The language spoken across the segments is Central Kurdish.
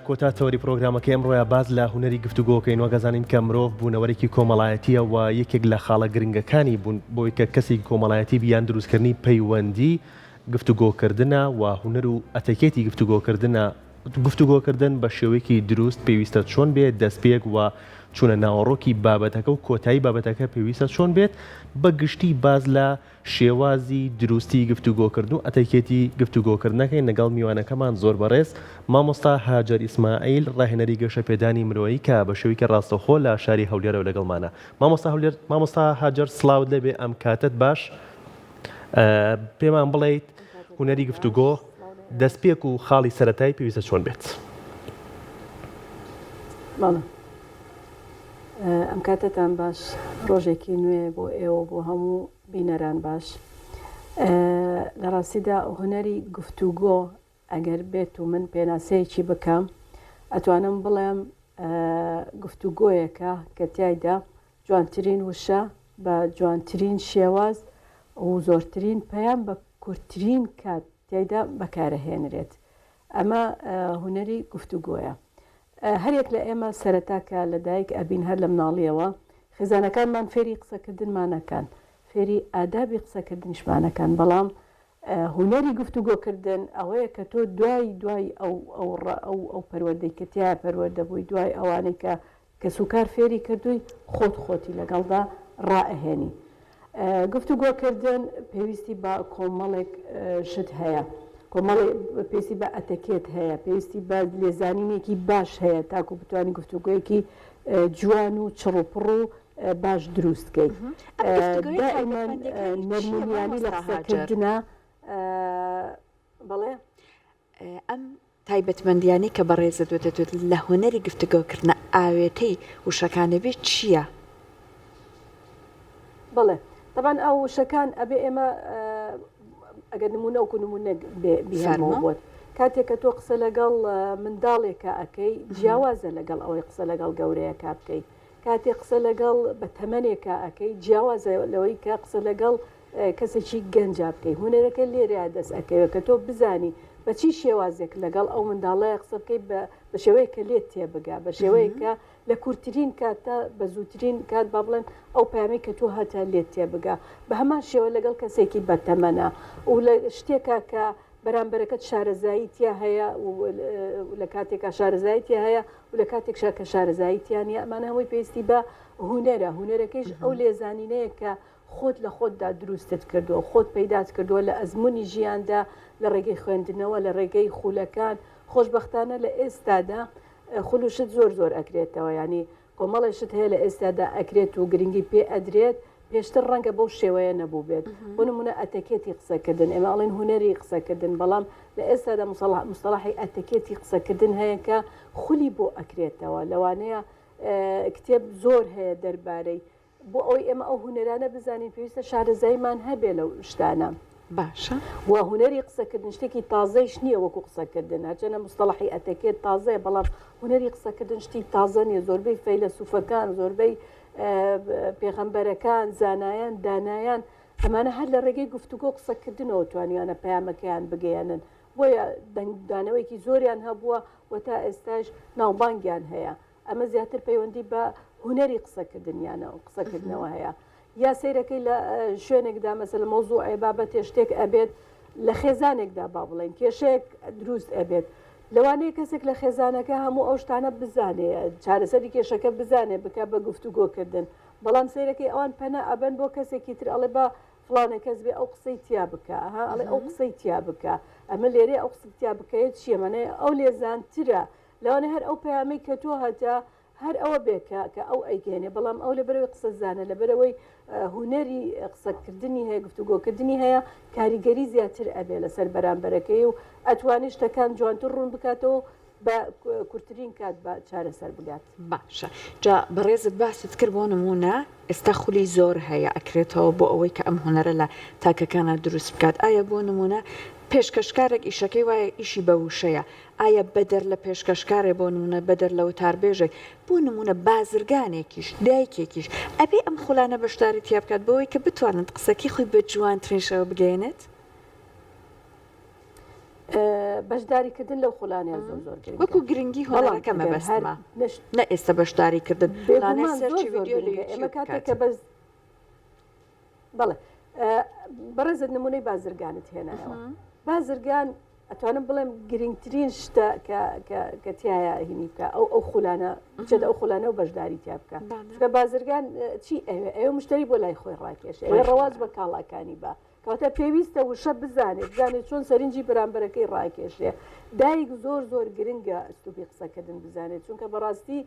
کۆتا تەوەری پرۆگرامەکە ئەمڕۆیە باز لە هونەری گفتوگۆکەین وەگەزانین کە مرۆڤ بوونەوەرێکی کۆمەڵایەتیە و یەکێک لە خاڵە گرنگەکانی بوون بۆی کە کەسی کۆمەڵایەتی بیان دروستکردنی پەیوەندی گفتوگۆکردنە و هونەر و ئەتەکێتی گفتوگۆکردن بە شێوەیەکی دروست پێویستە چۆن بێت دەستپێک و چونە ناوەڕۆکی بابەتەکە و کۆتایی بابەتەکە پێویستە چۆن بێت بە گشتی باز لە شێوازی دروستی گفتوگۆکردن و ئەتەکێتی گفتوگۆکردنەکەی لەگەڵ میوانەکەمان زۆر بەڕێز مامۆستا هاجەر ئیسماعیل ڕاهێنەری گەشەپێدانی مرۆیی کە بە شێوەیەکی ڕاستەوخۆ لە شاری هەولێرەوە لەگەڵمانە. مامۆستا هاجەر سڵاوت لێبێ ئەم کاتت باش پێمان بڵێیت هونەری گفتوگۆ دەستپێک و خاڵی سەرەتایی پێویستە چۆن بێت. ئەم کاتتان باش ڕۆژێکی نوێ بۆ ئێوە بۆ هەموو بینەران باش. لە ڕاستیدا هونەری گفتوگۆ ئەگەر بێت و من پێناسەیەکی بکەم ئەتوانم بڵێم گفتوگۆیەکە کە تایدا جوانترین وشە بە جوانترین شێواز و زۆرترین پەیام بە کورتترین کات تایدا بەکارەهێنرێت. ئەمە هونەری گفتوگۆیە. هەرێک لە ئێمە سەرەتاکە لە دایک ئەبین هەر لە مناڵیەوە خێزانەکانمان فێری قسەکردنمانەکان فێری ئادابی قسەکردنیشمانەکان بەڵام هونەری گفتوگۆکردن ئەوەیە کە تۆ دوای ئەو پەروەردەی کە تیا پەروەردە بووی دوای ئەوانەی کە سوکار فێری کردووی خۆتی لەگەڵدا ڕائەهێنی. گفتوگۆکردن پێویستی بە کۆمەڵێک شت هەیە. کۆمەڵی پێویستی بە ئەتەکێت هەیە پێویستی بە لێزانینێکی باش هەیە تاکو بتوانانی گفتوگویەکی جوان و چڕوپڕ و باش دروستکەیت. دائیمان نەرمونیانی لە قسەکردنە بەڵێ ئەم تایبەتمەندیانی کە بەڕێزە دەدوێت لە هونەری گفتوگۆکردنە ئاوێتەی وشەکانە بێت چییە؟ بڵێ طبعاً ئەو وشەکان ئەبێ ئێمە ئەگەر نمونە وکو نمونە بیهێنمەوە بۆت کاتێک کە تۆ قسە لەگەڵ منداڵێکە ئەەکەی جیاوازە لەگەڵ ئەوەی قسە لەگەڵ گەورەیەکە بکەیت. کاتێک قسە لەگەڵ بە تەمەنێکە ئەەکەی جیاوازە لەوەی کە قسە لەگەڵ کەسێکی گەنجا بکەیت. هونەرەکە لێرە دەست ئەەکەوە کە تۆ بزانی بە چی شێوازێک لەگەڵ ئەو منداڵەیە قسە بکەیت بە شێوەیە کە لێت تێبگا بە شێوەیەکە لە کورتترین کاتە بە زووترین کات با بڵێن ئەو پامی کە تۆ هەتا لێت تێبگا بە هەمان شێوە لەگەڵ کەسێکی بەتەمەنە و لە شتێکە کە بەرامبەرەکەت شارەزاییتیا هەیە لە کاتێکا شارەزاییتیا هەیە و لە کاتێک کە شارەزاییتیانە ئەمانە هەمووی پێویستی بە هونەرەکەیش ئەو لێزانینەیە کە خۆت لە خۆتدا دروستت کردووە خۆت پەیدات کردووە لە ئەزمموی ژیاندا لە ڕێگەی خوێندنەوە لە ڕێگەی خولەکان خۆشببختانە لە ئێستادا خولوشت زۆر ئەکرێتەوە ینی کۆمەڵێشت هەیە لە ئێستادا ئەکرێت و گرنگی پێ ئەدرێت پێشتر ڕەنگە بەو شێوەیە نەبوو بێت بۆ نمونە ئەتەکێتی قسەکردن ئێمە ئەڵێن هونەری قسەکردن بەڵام لە ئێستادا مستەلاحی ئەتەکێتی قسەکردن هەیە کە خولی بۆ ئەکرێتەوە لەوانەیە کتێب زۆر هەیە دەربارەی بۆ ئەوی ئێمە ئەو هونەرانە بزانین پێویستە شارەزاییمان هەبێ لەو شتانە. باشە و هونەری قسەکردن شتێکی تازەیش نییە وەکو قسەکردن هەرچەنە مستەلاحی ئەتەکێت تازەیە بەڵام هونەری قسەکردن شتی تازە نیە زۆربەی فەیلسوفەکان زۆربەی پێغەمبەرەکان زانایان دانایان ئەمانە هەر لە ڕێگەی گفتوگۆ قسەکردنەوە توانیانە پەیامەکەیان بگەیانن بۆیە دانەوەیکی زۆریان هەبووە و تا ئێستاش ناوبانگیان هەیە. ئەمە زیاتر پەیوەندی بە هونەری قسەکردنیانە و قسەکردنەوە هەیە. یا سیرەکەی لە شوێنێکدا مەسەل مۆزوعی بابەتێ شتێک ئەبێت لە خێزانێکدا با بڵێن کێشەیەک دروست ئەبێت لەوانەیە کەسێک لە خێزانەکە هەموو ئەو شتانە بزانێ چارەسەری کێشەکە بزانێ بکە بە گفتوگۆکردن بەڵام سیرەکەی ئەوان پەنە ئەبەن بۆ کەسێکی تر ئەڵێ بە فڵانە کەس بێ ئەو قسەی تیا بکە ئەڵێ ئەو قسەی تیا بکە ئەمە لێرێ ئەو قسەی تیا بکەیت چیەمەنەیە ئەو لێزانترە لەوانە هەر ئەو پەیامی کە تۆ هەتا هەر ئەوە بێکە کە ئەو ئەیگەێنێ بەڵام ئەو لەبەرەوەی قسە زانە لەبەرەوەی هونەری قسەکردنی هەیە گفتوگۆکردنی هەیە کاریگەری زیاتر ئەبێ لەسەر بەرامبەرەکەی و ئەتوانی شتەکان جوانتر ڕوون بکاتەوە بە کورتترین کات بە چارەسەر بگات. باشە جا بەڕێزت باست کرد بۆ نمونە ئێستا خولی زۆر هەیە ئەکرێتەوە بۆ ئەوەی کە ئەم هونەرە لە تاکەکانە دروست بکات. ئایا بۆ نمونە پێشکەشکارێک ئیشەکەی وایە ئیشی بە وشەیە ئایا بەدەر لە پێشکەشکارێ بۆ نمونە بەدەر لە وتاربێژێک بۆ نمونە بازرگانێکیش دایکێکیش ئەبێ ئەم خولانە بەشداری تیا بکات بۆەوەی کە بتوانێت قسەکی خۆی بە جوانترین شەوە بگەێنێت؟ بەشداریکردن لەو خولانەیە زۆر گرنگە. وەکو گرنگی هۆنەرەکە مەبەستمە نە ئێستا بەشداریکردن سەرچی ڤیدیۆ لە ئێمە کاتێک کە بەس بەڵێ بەڕێزت نمونەی بازرگانت هێنایەوە. بازرگان ئەتوانم بڵێم گرنگترین شتە کە تایە هینی بکە ئەو خولانە بچێت ئەو خولانە و بەشداری تیا بکە. چکە بازرگان چی ئەوێ مشتری بۆ لای خۆی ڕاکێشێ ئەوێ ڕەواز بە کاڵاکانی بە کەواتە پێویستە وشە بزانێت چۆن سەرنجی بەرامبەرەکەی ڕاکێشێ. دایک زۆر گرنگە ئەستوبی قسەکردن بزانێت چونکە بەڕاستی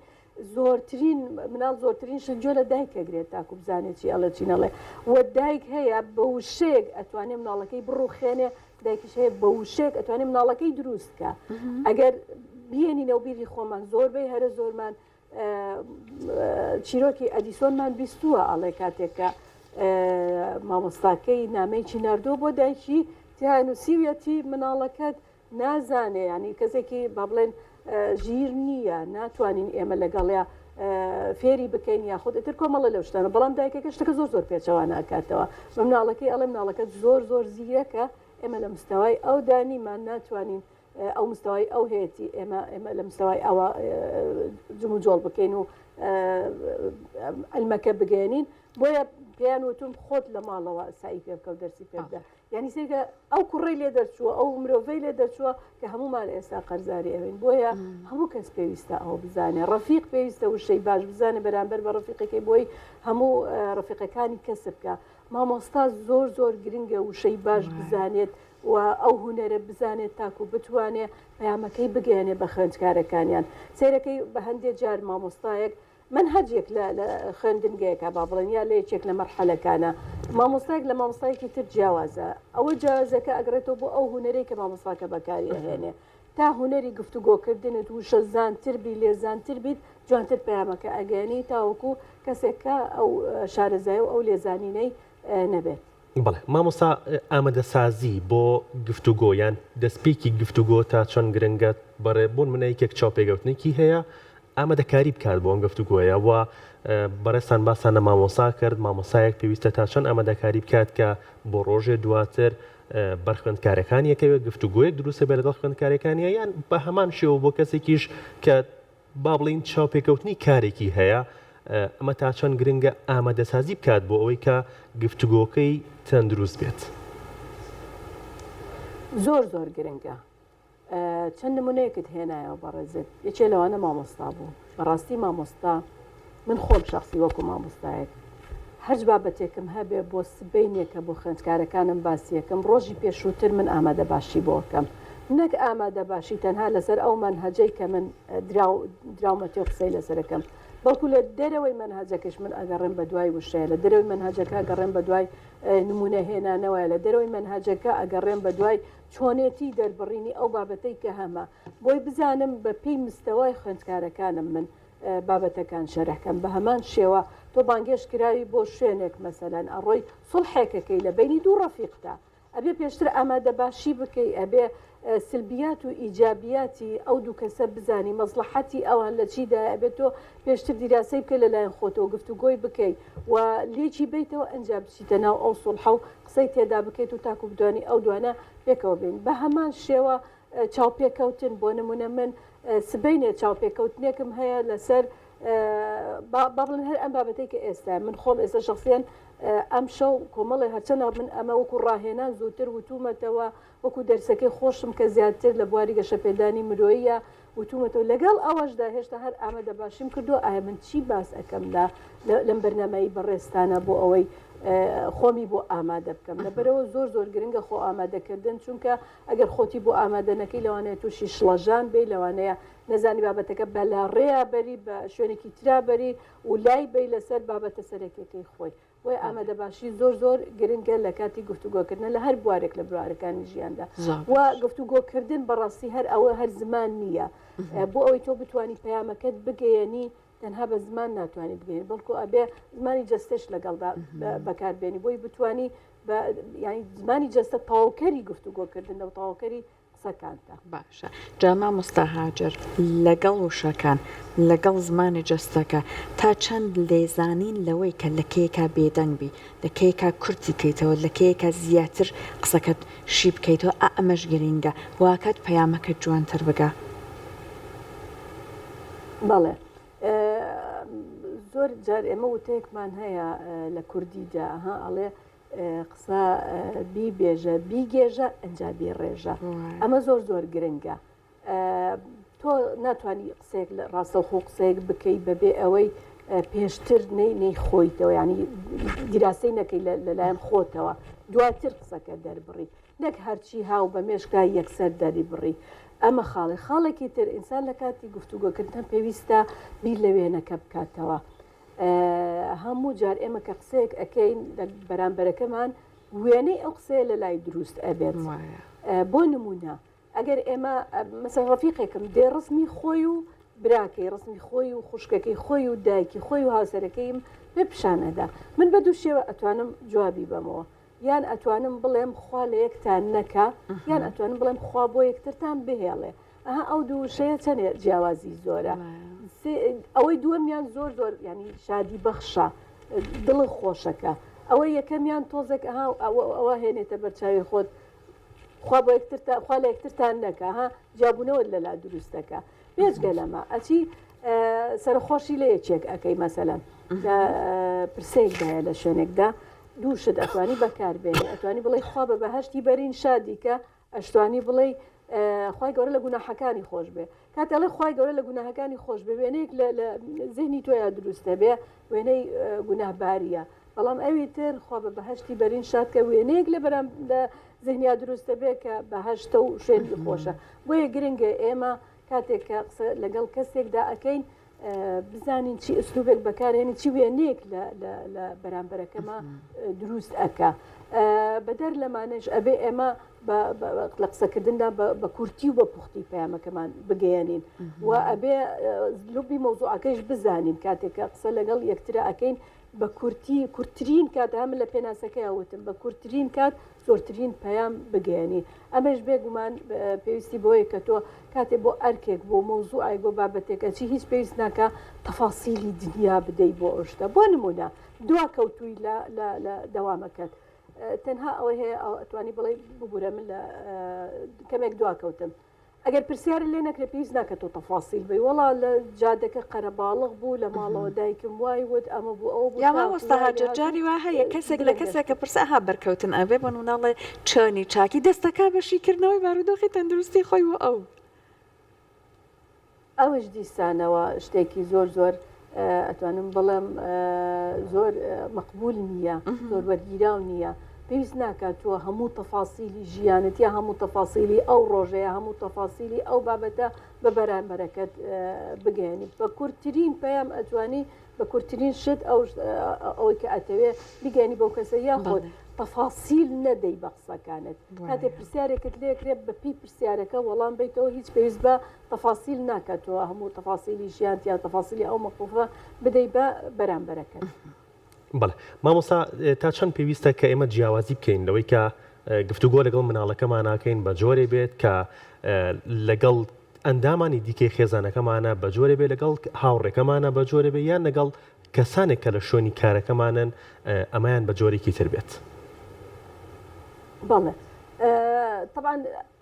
زۆرترین مناڵ زۆرترین شنجۆ لە دایکەگرێت تاکو بزانێت چی ئەڵە چی نەڵێ وە دایک هەیە بە وشێک ئەتوانێت مناڵەکەی بڕوخێنێ دایکیش هەیە بە وشێک ئەتوانێت مناڵەکەی دروستکە. ئەگەر بێنینەوە بیری خۆمان زۆربەی هەرە زۆرمان چیرۆکی ئەدیسۆنمان بیستووە ئەڵێ کاتێکە مامۆستاکەی نامەیەکی نردۆ بۆ دایکی تیانوسیویەتی مناڵەکەت نازانێ ینی کەسێکی با بڵێن ژیر نییە ناتوانین ئێمە لەگەڵیا فێری بکەین یاخود ئتر کۆمەڵە لەو شتانە بەڵام دایکەکە شتەکە زۆر پێچەوە ناکاتەوە بە مناڵەکەی ئەڵێ مناڵەکەت زۆر زیرەکە ئێمە لە مستەوای ئەو دانیمان ناتوانین ئەو مستەوای ئەو هەیەی ئێمە لە مستەوای ئەوە جم و جۆڵ بکەین و ئەلمەکە بگەێنین بۆیە پێیان وتم خۆت لە ماڵەوە سایی پێ بکە و دەرسی پێ بدە یعنی سێکە ئەو کوڕی لێ دەرچووە ئەو مرۆڤەی لێ دەرچووە کە هەمومان ئێستا قەرزاری ئەوین بۆیە هەموو کەس پێویستە ئەوە بزانێ ڕەفیق پێویستە وشەی باش بزانێ بەرامبەر بە ڕەفیقەکەی بۆی هەموو ڕەفیقەکانی کەسب بکە مامۆستا زۆر گرنگە وشەی باش بزانێت و ئەو هوەرە بزانێت تاکو بتوانێت پەیامەکەی بگەێنێ بە خوێندکارەکانیان سیرەکەی بە هەندێک جار مامۆستایەک من هەجێک لە خوێندنگەیەکە با بڵێن یا لە یەکێک لە مەرحەلەکانە مامۆستایەک لە مامۆستایەکی تر جیاوازە ئەوە جیاوازەکە ئەگرێتەوە بۆ ئەو هوەرەی کە مامۆستاکە بەکاری ئەهێنێ تا هوەری گفتوگۆکردنت وشە زانتر بی لێ زانتر بیت جوانتر پەیامەکە ئەگەێنی تاوەکو کەسێکە ئەو شارەزای و ئەو لێزانینەی نەبێت. بەڵێ مامۆستا ئامادەسازی بۆ گفتوگۆ یان دەستپێکی گفتوگۆ تا چۆن گرنگەت بەڕێ بوون منەیەکێک چاوپێگەوتنێکی هەیە ئامادەکاری بکات بۆ ئەم گفتوگۆیە و بەڕێستان باسانە مامۆسا کرد مامۆسایەک پێویستە تا چەند ئامادەکاری بکات کە بۆ ڕۆژێ دواتر بەرخوێندکارەکانی یەکەوێت گفتوگۆیەک دروستە بێ لەگەڵ خوێندکارەکانیە یان بە هەمان شێوە بۆ کەسێکیش کە با بڵین چاوپێکەوتنی کارێکی هەیە ئەمە تا چەند گرنگە ئامادەسازی بکات بۆ ئەوەی کە گفتوگۆکەی تەندروست بێت. زۆر گرنگە. چەند نمونەیەکت هێنایەوە بەڕێزت یەکێ لەوانە مامۆستا بوو بەڕاستی مامۆستا من خۆم شخصی وەکو مامۆستایەک هەرج بابەتێکم هەبێ بۆ سبەینێکە بۆ خوێندکارەکانم باسیەکەم ڕۆژی پێشووتر من ئامادە باشی بۆکەم نەک ئامادە باشی تەنها لەسەر ئەو منهەجەی کە من دراومەتێ قسەی لەسەرەکەم بەڵکو لە دەرەوەی منهەجەکەش من ئەگەڕێم بە دوای وشەیە لە دەرەوەی منهەجەکە ئەگەڕێم بە دوای نمونە هێنانەوەیە لە دەرەوەی منهەجەکە ئەگەڕێم بە دوای چۆنێتی دەربڕینی ئەو بابەتەی کە هەمە بۆی بزانم بە پێی مستەوای خوێندکارەکانم من بابەتەکان شەرحکەم بە هەمان شێوە تۆ بانگێش کراوی بۆ شوێنێک مەسەلەن ئەڕۆی سڵحێکەکەی لە بینی دوو ڕەفیقدا ئەبێ پێشتر ئامادە باشی بکەی ئەبێ سلبیات و ئیجابیاتی ئەو دوو کەسە بزانی مەزلحەتی ئەوان لە چیدا ئەبێت تۆ پێشتر دیراسی بکەی لەلایەن خۆتەوە گفتوگۆی بکەی و لێکی بیتەوە ئەنجام بچیتە ناو ئەو سڵحە و قسەی تێدا بکەیت و تاکو بدوانی ئەو دوانە پێکەوە بین بە هەمان شێوە چاوپێکەوتن بۆ نمونە من سبەینێ چاوپێکەوتنێکم هەیە لەسەر با بڵێن هەر ئەم بابەتەی کە ئێستا من خۆم ئێستا شخصیان ئەم شەو کۆمەڵی هەرچەنە من ئەمە وەکو ڕاهێنان زووتر وتومەتەوە وەکو دەرسەکەی خۆشم کە زیاتر لە بواری گەشەپێدانی مرۆیە وتومەتەوە لەگەڵ ئەوەشدا هێشتا هەر ئامادە باشیم کردو ئایا من چی باس ئەەکەمدا لەم بەرنامەی بەڕێستانە بۆ ئەوەی خۆمی بۆ ئامادە بکەم لەبەرەوە زۆر گرنگە خۆ ئامادەکردن چونکە ئەگەر خۆتی بۆ ئامادەنەکەی لەوانەیە تووشی شڵەژان بێ لەوانەیە نەزانی بابەتەکە بەلاڕێیا بەری بە شوێنێکی ترا بەری و لای بی لەسەر بابەتە سەرەکێکی خۆی بۆی ئامادە باشی زۆر گرنگە لە کاتی گفتوگۆکردن لە هەر بوارێک لە بڕارەکانی ژیاندا و گفتوگۆکردن بەڕاستی هەر ئەوە هەر زمان نییە بۆ ئەوەی تۆ بتانی پەیامەکەت بگەیەنی تەنها بە زمان ناتوانانی بگەین بەڵکو ئەبێ زمانی جەستش لەگەڵدا بەکاربێنی بۆی بتانی ینی زمانی جەستە تاواکەری گفتوگۆکردن و تاواکەری قسەکانتە. باشە جاما مستەهاجر لەگەڵ وشەکان لەگەڵ زمانی جەستەکە تا چەند لێزانین لەوەی کە لە کێکا بێدەنگ بی لە کێکا کورتی بکەیتەوە لە کێکە زیاتر قسەکەت شی بکەیتەوە ئەمەش گرینگە واکات پەیامەکە جوانتر بگە. بەڵێ زۆر جار ئێمە وتەیەکمان هەیە لە کوردیدا ها ئەڵێ قسە بیبێژە بیگێژە ئەنجابی ڕێژە ئەمە زۆر زۆر گرنگە. تۆ ناتوانانی قسێک لە ڕاستەوخۆ قسەیەک بکەی بەبێ ئەوەی پێشتر نەی خۆیتەوە ینی دیراسی نەکەی لەلایەن خۆتەوە دواتر قسەکە دەربڕی نەک هەرچی هاو بە مێشکای یەکسەر دەری بڕی. ئەمە خاڵێکی تر ئینسان لە کاتی گفتوگۆکردن پێویستە بیر لە وێنەکە بکاتەوە. هەموو جار ئێمە کە قسەیەک ئەەکەین بەرامبەرەکەمان وێنەی ئەو قسەیە لە لای دروست ئەبێت. بۆ نمونە ئەگەر ئێمە مەسەڵ ڕەفیقێکم دێ ڕسمی خۆی و براکەی ڕسمی خۆی و خوشکەکەی خۆی و دایکی خۆی و هاوسەرەکەیم پێ پیشانەدا من بە دوو شێوە ئەتوانم جوابی بەمەوە یان ئەتوانم بڵێم خوا لە یەکتان نەکە یان ئەتوانم بڵێم خوا بۆ یەکترتان بهێڵێ. ئەها ئەو دوو شەیە چەندێ جیاوازی زۆرە. ئەوەی دووەمیان زۆر زۆر ینی شادی بەخشە دڵی خۆشەکە. ئەوەی یەکەمیان تۆزێک ئەوە هێنێتە بەرچاوی خۆت خوا لە یەکترتان نەکە ها جیابوونەوە لەلا دروستەکە. پێشگە لەمە ئەچی سەرخۆشی لە یەکێک ئەەکەی مەسەلەن پرسەیەکدایە لە شوێنێکدا دووشت ئەتوانی بەکاربێنی ئەتوانی بڵێ خوا بە بەهشتی بەرین شادیکە ئەشتوانی بڵێ خی گەورە لە گوناحەکانی خۆش بێ کاتەڵێ خی گەورە لە گوناحەکانی خۆش بێ وێنەیەک لە زێنی تۆیا دروستە بێ وێنەی گوناهباریە بەڵام ئەوی تر خوا بە بەهشتی بەرین شادکە وێنەیەک لە بەرام لە زێنیا دروستە بێ کە بەهشتە و شوێنی خۆشە. بۆیە گرنگە ئێمە کاتێک کە قسە لەگەڵ کەسێکدا ئەەکەین بزانین چی ئەسلوبێک بەکارێنی چی وێنەیەک لە بەرامبەرەکەمە دروست ئەکا. بەدەر لەمانش ئەبێ ئێمە لە قسەکردندا بە کورتی و بە پوختی پەیامەکەمان بگەیەنین و ئەبێ لوبی مۆزوعەکەیش بزانین کاتێکە قسە لەگەڵ یەکترا ئەەکەین بە کورتترین کات هەم لە پێناسەکەی ئەوتم بە کورتترین کات زۆرترین پەیام بگەێنی. ئەمەش بێگومان پێویستی بۆیە کە تۆ کاتێ بۆ ئەرکێک بۆ مۆزوعی بۆ بابەتێکە چی هیچ پێویست ناکە تەفاسیلی دنیا بدەیت بۆ ئەوشتە. بۆ نمونە دوا کەوتووی لە دەوامەکەت تەنها ئەوە هەیە ئەتوانی بڵێ ببوورە من لە کەمێک دوا کەوتم ئەگەر پرسیارە لێ نەکرێ پێویست ناکە تۆ تەفاسیل بی وەڵا لە جادەکە قەرەباڵغ بوو لە ماڵەوە دایکم وای وت ئەمە بوو ئەو بوو یاما وەستاهاجرجاری وا هەیە کەسێک لە کەسێکە پرسەها بەرکەوتن ئەبێ بە نوناڵێ چۆنی چاکی دەستەکە بەشیکردنەوەی بارودۆخی تەندروستی خۆی و ئەوش دیسانەوە شتێکی زۆر زۆر ئەتوانم بڵێم زۆر مەقبول نییە زۆر وەرگیراو نییە. پێویست ناکات تۆ هەموو تەفاسیلی ژیانت یا هەموو تەفاسیلی ئەو ڕۆژەیە هەموو تەفاسیلی ئەو بابەتە بە بەرامبەرەکەت بگەێنی بە کورتترین پەیام ئەتوانی بە کورتترین شت ئەوەی کە ئەتەوێ بگەێنی بەو کەسە یاخۆت تەفاسیل نەدەی بە قسەکانت کاتێ پرسیارێکت لێکرێت بە پێی پرسیارەکە وەڵام بیتەوە هیچ پێویست بە تەفاسیل ناکاتەوە هەموو تەفاسیلی ژیان یا تەفاسیلی ئەو مەقوفە بدەی بە بەرامبەرەکەت. بەڵێ مامۆستا تا چەند پێویستە کە ئێمە جیاوازی بکەین لەوەی کە گفتوگۆ لەگەڵ مناڵەکەمان ناکەین بە جۆرێ بێت کە لەگەڵ ئەندامانی دیکەی خێزانەکەمانە بە جۆرە بێ لەگەڵ هاوڕێکەمانە بە جۆرە بێ یان لەگەڵ کەسانێک کە لە شوێنی کارەکەمانن ئەمایان بە جۆرێکی تر بێت. بەڵێ طبعا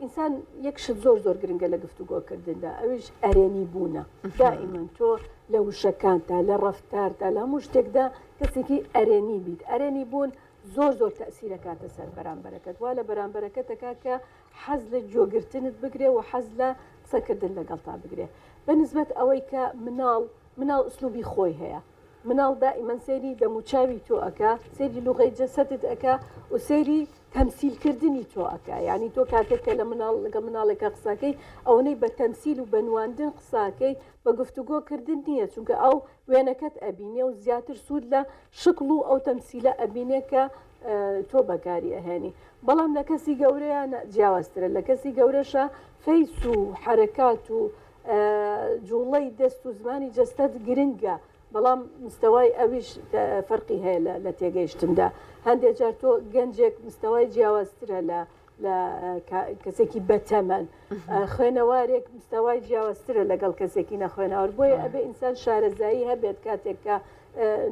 ئینسان یەک شت زۆر زۆر گرنگە لە گفتوگۆکردندا ئەوش ئەرێنی بوونە دائیمەن تۆ لە وشەکانتا لە ڕەفتارتا لە هەموو شتێکدا کەسێکی ئەرێنی بیت ئەرێنی بوون زۆر زۆر تەسیرەکاتە سەر بەرامبەرەکەت وا لە بەرامبەرەکەتەکە کە حەز لە جۆگرتنت بگرێ و حەز لە قسەکردن لەگەڵ تا بگرێ بە نسبەت ئەوەی کە مناڵ ئوسلوبی خۆی هەیە مناڵ دائیمەن سێری دەموچاوی تۆ ئەکا سێری لوغەی جەسەدت ئەکا و سێری تەمسیلکردنی تۆ ئەکا یعنی تۆ کاتێککە لە لەگە مناڵێکە قساکەی ئەوەی بە تەمسیل و بەنواندن قساکەی بە گفتوگۆکردن نییە چونکە ئەو وێنەکەت ئەبینێ و زیاتر سوود لە شکل و ئەو تەمسیلە ئەبینێ کە تۆ بەکاری ئەهێنی بەڵام لە کەسی گەورەیان جیاوازترە لە کەسی گەورەشە فەیس و حرەکات و جوڵەی دەست و زمانی جەستەت گرنگە بەڵام مستەوای ئەویش فەرقی هەیە لە تێگەیشتندا هەندێک جار تۆ گەنجێک مستەوای جیاوازترە لە کەسێکی بەتەمەن خوێنەوارێک مستەوای جیاوازترە لەگەڵ کەسێکی نەخوێنەوار بۆیە ئەبێ ئینسان شارەزایی هەبێت کاتێک کە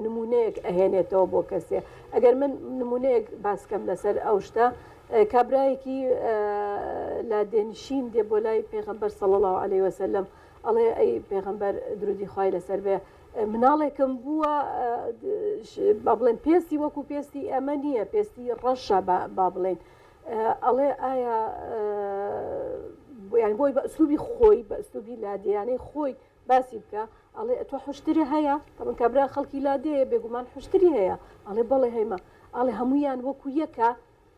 نمونەیەک ئەهێنێتەوە بۆ کەسێ ئەگەر من نمونەیەک باسکەم لەسەر ئەو شتە کابرایەکی لادێنشین دێ بۆ لای پێغەمبەر صلی الله علیه وسلم ئەڵێ ئەی پێغەمبەر درودی خوای لەسەر بێ مناڵێکم بووە با بڵێن پێستی وەکو پێستی ئەمە نییە پێستی ڕەشە با بڵێن ئەڵێ ئایا یان بۆی بە ئەسلوبی خۆی بە ئەسلوبی لادێیانەی خۆی باسی بکە ئەڵێ تۆ حشتری هەیە من کابرا خەڵکی لادەیە بێگومان حشتری هەیە ئەڵێ بەڵێ هەیمە ئەڵێ هەمویان وەکو یەکە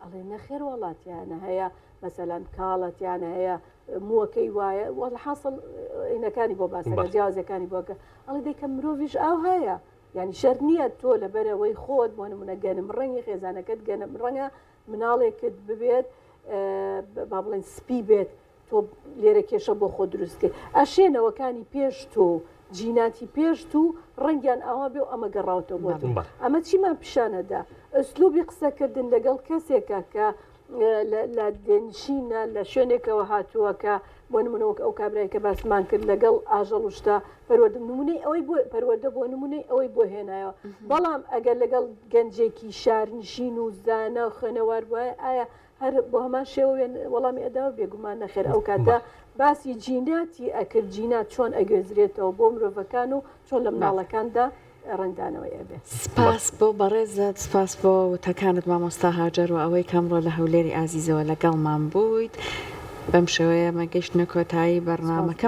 ئەڵێ نەخێر وڵاتیانە هەیە مەسەلەن کاڵەتیانە هەیە مووەکەی وایە حاصل عینەکانی بۆ باسەکە جیاوازەکانی بۆکە ئەڵێ دەیکە مرۆڤیش ئاو هەیە یعنی شەر نییە تۆ لەبەرەوەی خۆت بۆ نمونە گەنم ڕەنگی خێزانەکەت گەنم ڕەنگە مناڵێکت ببێت با بڵێن سپی بێت تۆ لێرە کێشە بۆ خۆ دروستکە ئەشێنەوەکانی پێش تۆ جیناتی پێش و ڕەنگیان ئاوا بێ و ئەمە گەڕاوتەوە بۆ ئەمە چیمان پیشانەدا ئەسلوبی قسەکردن لەگەڵ کەسێکە کە لە دێنشینە لە شوێنێکەوە هاتووەکە بۆ نمونەوە ئەو کابرای کە باسمان کرد لەگەڵ ئاژەڵ شتا پەروەردە نمونەی ئەوەی بۆ پەروەردە بۆ نمونەی ئەوەی بۆ هێنایەوە بەڵام ئەگەر لەگەڵ گەنجێکی شارنشین و زانە و خوێنەوار وایە ئایا هەر بۆ هەمان شێوە وەڵامی ئەداوە بێگومان نەخێر ئەو کاتە باسی جیناتی ئەکرد جینات چۆن ئەگوێزرێتەوە بۆ مرۆڤەکان و چۆن لە مناڵەکاندا ڕنگدانەوەی ئەبێ سپاس بۆ بەڕێزت سپاس بۆ وتەکانت مامۆستا هاجەر و ئەوەی کەمڕۆ لە هەولێری ئازیزەوە لەگەڵمان بوویت بەم شێوەیە مەگەشتنە کۆتایی بەرنامەکەم